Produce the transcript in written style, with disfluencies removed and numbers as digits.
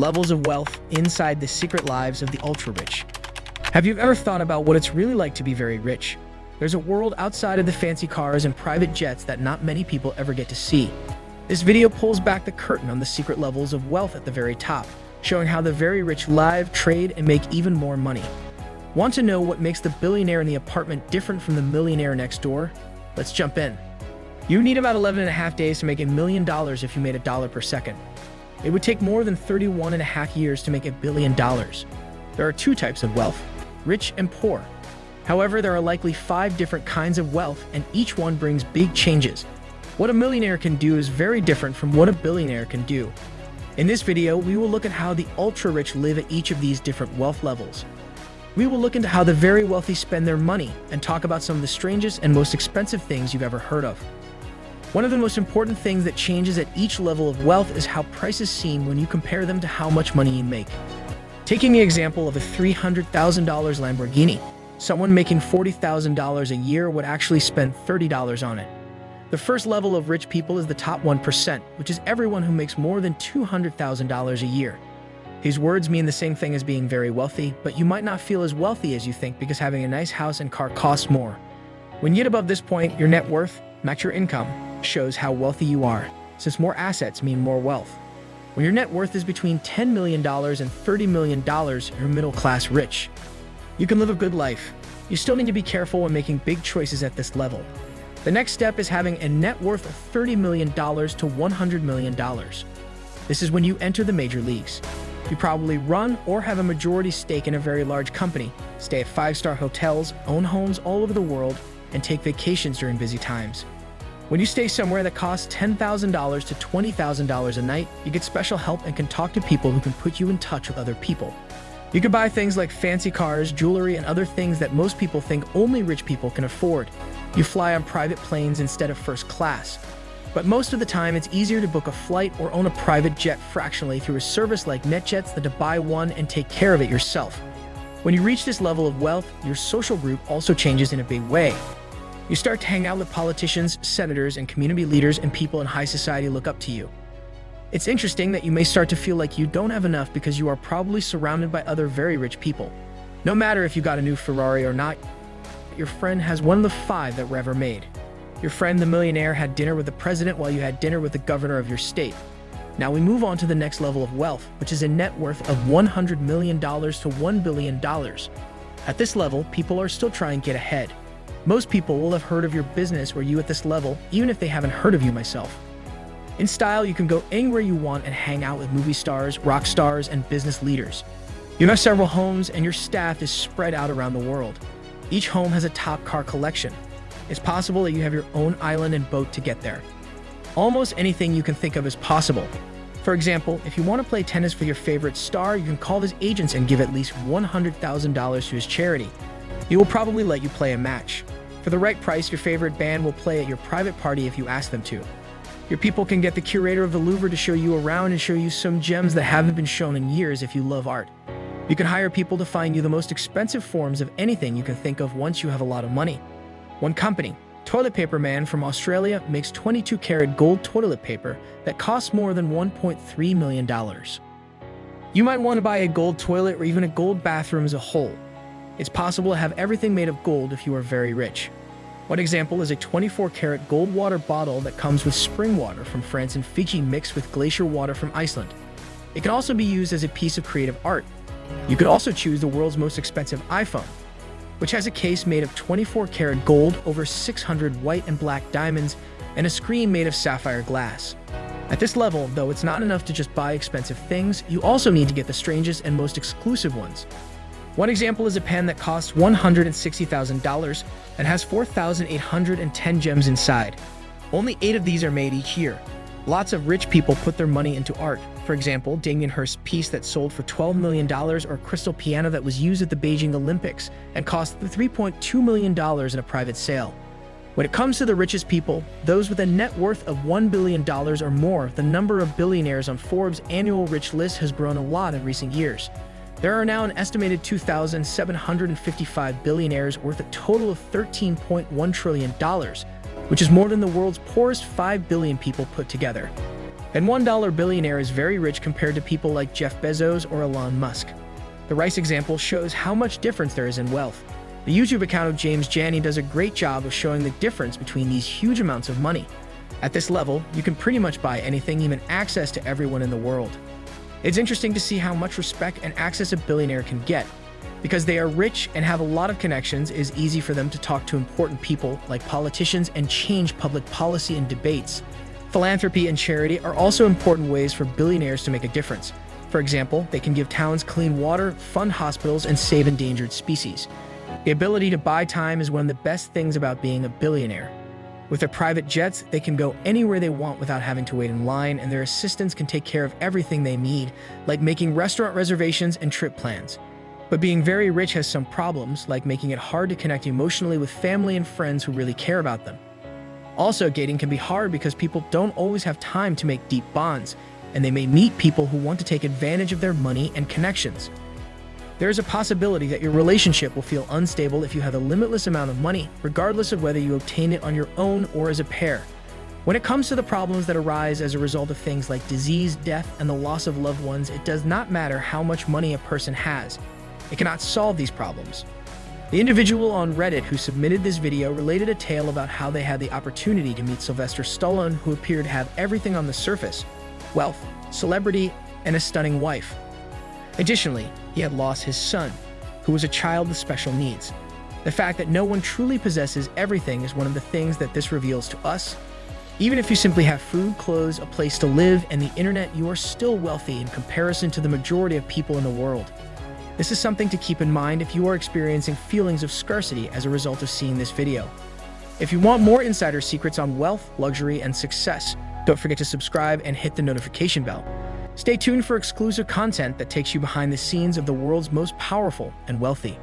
Levels of wealth inside the secret lives of the ultra-rich. Have you ever thought about what it's really like to be very rich? There's a world outside of the fancy cars and private jets that not many people ever get to see. This video pulls back the curtain on the secret levels of wealth at the very top, showing how the very rich live, trade, and make even more money. Want to know what makes the billionaire in the apartment different from the millionaire next door? Let's jump in. You need about 11.5 days to make $1 million if you made $1 per second. It would take more than 31.5 years to make $1 billion. There are two types of wealth, rich and poor. However, there are likely 5 different kinds of wealth, and each one brings big changes. What a millionaire can do is very different from what a billionaire can do. In this video, we will look at how the ultra-rich live at each of these different wealth levels. We will look into how the very wealthy spend their money and talk about some of the strangest and most expensive things you've ever heard of. One of the most important things that changes at each level of wealth is how price is seen when you compare them to how much money you make. Taking the example of a $300,000 Lamborghini, someone making $40,000 a year would actually spend $30 on it. The first level of rich people is the top 1%, which is everyone who makes more than $200,000 a year. These words mean the same thing as being very wealthy, but you might not feel as wealthy as you think because having a nice house and car costs more. When you get above this point, your net worth, not your income, shows how wealthy you are, since more assets mean more wealth. When your net worth is between $10 million and $30 million, you're middle-class rich. You can live a good life. You still need to be careful when making big choices at this level. The next step is having a net worth of $30 million to $100 million. This is when you enter the major leagues. You probably run or have a majority stake in a very large company, stay at 5-star hotels, own homes all over the world, and take vacations during busy times. When you stay somewhere that costs $10,000 to $20,000 a night, you get special help and can talk to people who can put you in touch with other people. You can buy things like fancy cars, jewelry, and other things that most people think only rich people can afford. You fly on private planes instead of first class. But most of the time, it's easier to book a flight or own a private jet fractionally through a service like NetJets than to buy one and take care of it yourself. When you reach this level of wealth, your social group also changes in a big way. You start to hang out with politicians, senators, and community leaders, and people in high society look up to you. It's interesting that you may start to feel like you don't have enough because you are probably surrounded by other very rich people. No matter if you got a new Ferrari or not, your friend has one of the 5 that were ever made. Your friend, the millionaire, had dinner with the president while you had dinner with the governor of your state. Now we move on to the next level of wealth, which is a net worth of $100 million to $1 billion. At this level, people are still trying to get ahead. Most people will have heard of your business or you at this level, even if they haven't heard of you myself. In style, you can go anywhere you want and hang out with movie stars, rock stars, and business leaders. You have several homes and your staff is spread out around the world. Each home has a top car collection. It's possible that you have your own island and boat to get there. Almost anything you can think of is possible. For example, if you want to play tennis for your favorite star, you can call his agents and give at least $100,000 to his charity. He will probably let you play a match. For the right price, your favorite band will play at your private party if you ask them to. Your people can get the curator of the Louvre to show you around and show you some gems that haven't been shown in years if you love art. You can hire people to find you the most expensive forms of anything you can think of once you have a lot of money. One company, Toilet Paper Man from Australia, makes 22-karat gold toilet paper that costs more than $1.3 million. You might want to buy a gold toilet or even a gold bathroom as a whole. It's possible to have everything made of gold if you are very rich. One example is a 24-karat gold water bottle that comes with spring water from France and Fiji mixed with glacier water from Iceland. It can also be used as a piece of creative art. You could also choose the world's most expensive iPhone, which has a case made of 24-karat gold, over 600 white and black diamonds, and a screen made of sapphire glass. At this level, though, it's not enough to just buy expensive things, you also need to get the strangest and most exclusive ones. One example is a pen that costs $160,000 and has 4,810 gems inside. Only 8 of these are made each year. Lots of rich people put their money into art. For example, Damien Hirst's piece that sold for $12 million, or crystal piano that was used at the Beijing Olympics and cost $3.2 million in a private sale. When it comes to the richest people, those with a net worth of $1 billion or more, the number of billionaires on Forbes' annual rich list has grown a lot in recent years. There are now an estimated 2,755 billionaires worth a total of $13.1 trillion, which is more than the world's poorest 5 billion people put together. And $1 billionaire is very rich compared to people like Jeff Bezos or Elon Musk. The rice example shows how much difference there is in wealth. The YouTube account of James Janney does a great job of showing the difference between these huge amounts of money. At this level, you can pretty much buy anything, even access to everyone in the world. It's interesting to see how much respect and access a billionaire can get. Because they are rich and have a lot of connections, it is easy for them to talk to important people like politicians and change public policy and debates. Philanthropy and charity are also important ways for billionaires to make a difference. For example, they can give towns clean water, fund hospitals, and save endangered species. The ability to buy time is one of the best things about being a billionaire. With their private jets, they can go anywhere they want without having to wait in line, and their assistants can take care of everything they need, like making restaurant reservations and trip plans. But being very rich has some problems, like making it hard to connect emotionally with family and friends who really care about them. Also, dating can be hard because people don't always have time to make deep bonds, and they may meet people who want to take advantage of their money and connections. There is a possibility that your relationship will feel unstable if you have a limitless amount of money, regardless of whether you obtain it on your own or as a pair. When it comes to the problems that arise as a result of things like disease, death, and the loss of loved ones, it does not matter how much money a person has. It cannot solve these problems. The individual on Reddit who submitted this video related a tale about how they had the opportunity to meet Sylvester Stallone, who appeared to have everything on the surface: wealth, celebrity, and a stunning wife. Additionally, he had lost his son, who was a child with special needs. The fact that no one truly possesses everything is one of the things that this reveals to us. Even if you simply have food, clothes, a place to live, and the internet, you are still wealthy in comparison to the majority of people in the world. This is something to keep in mind if you are experiencing feelings of scarcity as a result of seeing this video. If you want more insider secrets on wealth, luxury, and success, don't forget to subscribe and hit the notification bell. Stay tuned for exclusive content that takes you behind the scenes of the world's most powerful and wealthy.